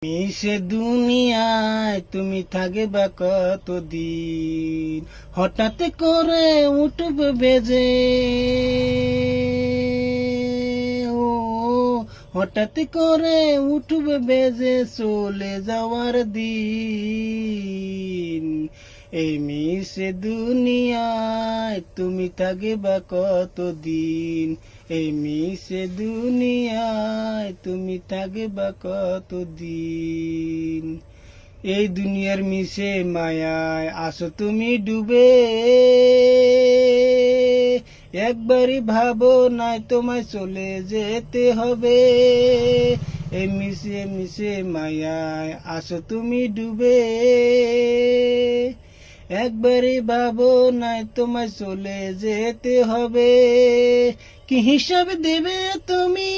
মিশে দুনিয়ায় তুমি থাকবা কতদিন, হঠাৎ করে উঠবে বেজে, ও হঠাৎ করে উঠবে বেজে চলে যাওয়ার দিন। এই মিশে দুনিয়ায় তুমি থাকবা কতদিন, এই মিশে দুনিয়ায় তুমি থাকবা কতদিন। এই দুনিয়ার মিশে মায়ায় আসো তুমি ডুবে, একবারই ভাবো নাই তোমায় চলে যেতে হবে। এই মিশে মিশে মায়ায় আসো তুমি ডুবে, একবারই ভাবো নাই তোমায় চলে যেতে হবে। কি হিসাব দেবে তুমি